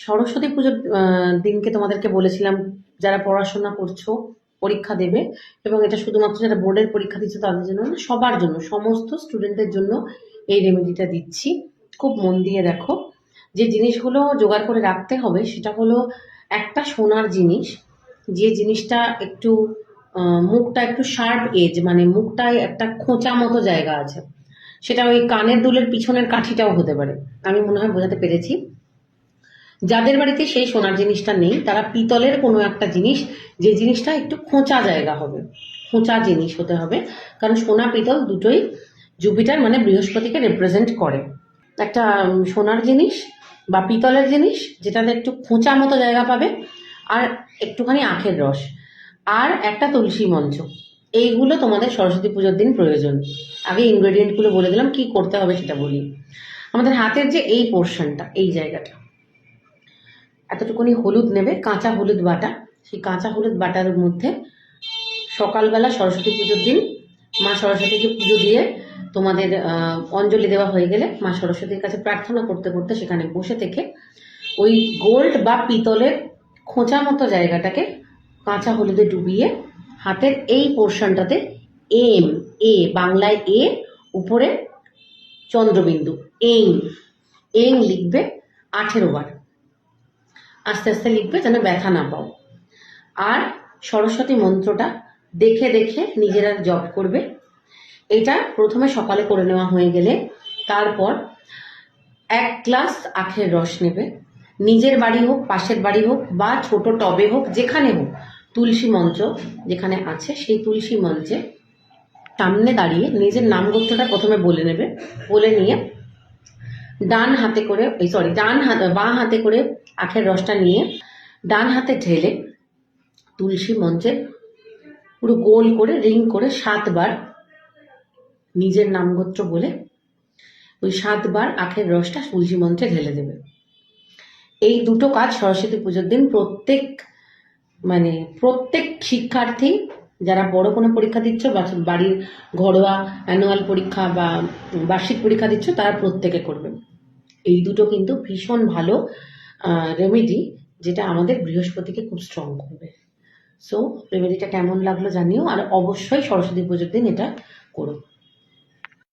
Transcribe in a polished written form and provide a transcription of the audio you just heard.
সরস্বতী পুজোর দিনকে তোমাদেরকে বলেছিলাম যারা পড়াশোনা করছো, পরীক্ষা দেবে, এবং এটা শুধুমাত্র যারা বোর্ডের পরীক্ষা দিচ্ছে তাদের জন্য না, সবার জন্য, সমস্ত স্টুডেন্টদের জন্য এই রেমেডিটা দিচ্ছি। খুব মন দিয়ে দেখো। যে জিনিসগুলো জোগাড় করে রাখতে হবে সেটা হলো একটা সোনার জিনিস, যে জিনিসটা একটু মুখটা একটু শার্প এজ, মানে মুখটায় একটা খোঁচা মতো জায়গা আছে। সেটা ওই কানের দুলের পিছনের কাঠিটাও হতে পারে। আমি মনে হয় বোঝাতে পেরেছি। যাদের বাড়িতে সেই সোনার জিনিসটা নেই তারা পিতলের কোনো একটা জিনিস, যে জিনিসটা একটু খোঁচা জায়গা হবে, খোঁচা জিনিস হতে হবে, কারণ সোনা পিতল দুটোই জুপিটার মানে বৃহস্পতিকে রিপ্রেজেন্ট করে। একটা সোনার জিনিস বা পিতলের জিনিস যেটাতে একটু খোঁচা মতো জায়গা পাবে, আর একটুখানি আখের রস, আর একটা তুলসী মঞ্চ। এইগুলো তোমাদের সরস্বতী পুজোর দিন প্রয়োজন। আগে ইনগ্রেডিয়েন্টগুলো বলে দিলাম, কি করতে হবে সেটা বলি। আমাদের হাতের যে এই পোর্শনটা, এই জায়গাটা, এতটুকুনি হলুদ নেবে, কাঁচা হলুদ বাটা। সেই কাঁচা হলুদ বাটার মধ্যে সকালবেলা সরস্বতী পুজোর দিন মা সরস্বতীকে পুজো দিয়ে তোমাদের অঞ্জলি দেওয়া হয়ে গেলে মা সরস্বতীর কাছে প্রার্থনা করতে করতে সেখানে বসে থেকে ওই গোল্ড বা পিতলের খোঁচা মতো জায়গাটাকে কাঁচা হলুদে ডুবিয়ে হাতের এই পোর্শনটাতে এম, এ বাংলায় এ, উপরে চন্দ্রবিন্দু, এং, এং লিখবে 18 বার। আস্তে আস্তে লিখবে যেন ব্যথা না পাও। আর সরস্বতী মন্ত্রটা দেখে দেখে নিজেরা জপ করবে। এটা প্রথমে সকালে করে নেওয়া হয়ে গেলে তারপর 1 গ্লাস আখের রস নেবে। নিজের বাড়ি হোক, পাশের বাড়ি হোক, বা ছোট টবে হোক, যেখানে হোক, তুলসী মঞ্চ যেখানে আছে সেই তুলসী মঞ্চে সামনে দাঁড়িয়ে নিজের নাম গোত্রটা প্রথমে বলে নেবে। বলে নিয়ে ডান হাতে করে বাঁ হাতে করে আখের রসটা নিয়ে ডান হাতে ঢেলে তুলসী মঞ্চে পুরো গোল করে রিং করে 7 বার নিজের নামগোত্র বলে ওই 7 বার আখের রসটা তুলসী মঞ্চে ঢেলে দেবে। এই দুটো কাজ সরস্বতী পুজোর দিন প্রত্যেক শিক্ষার্থী যারা বড় কোনো পরীক্ষা দিচ্ছ বা বাড়ির ঘরোয়া অ্যানুয়াল পরীক্ষা বা বার্ষিক পরীক্ষা দিচ্ছ তারা প্রত্যেকে করবে। এই দুটো কিন্তু ভীষণ ভালো রেমেডি, যেটা আমাদের বৃহস্পতিকে খুব স্ট্রং করবে। সো রেমেডিটা কেমন লাগলো জানিও, আর অবশ্যই সরস্বতী পুজোর দিন এটা করো।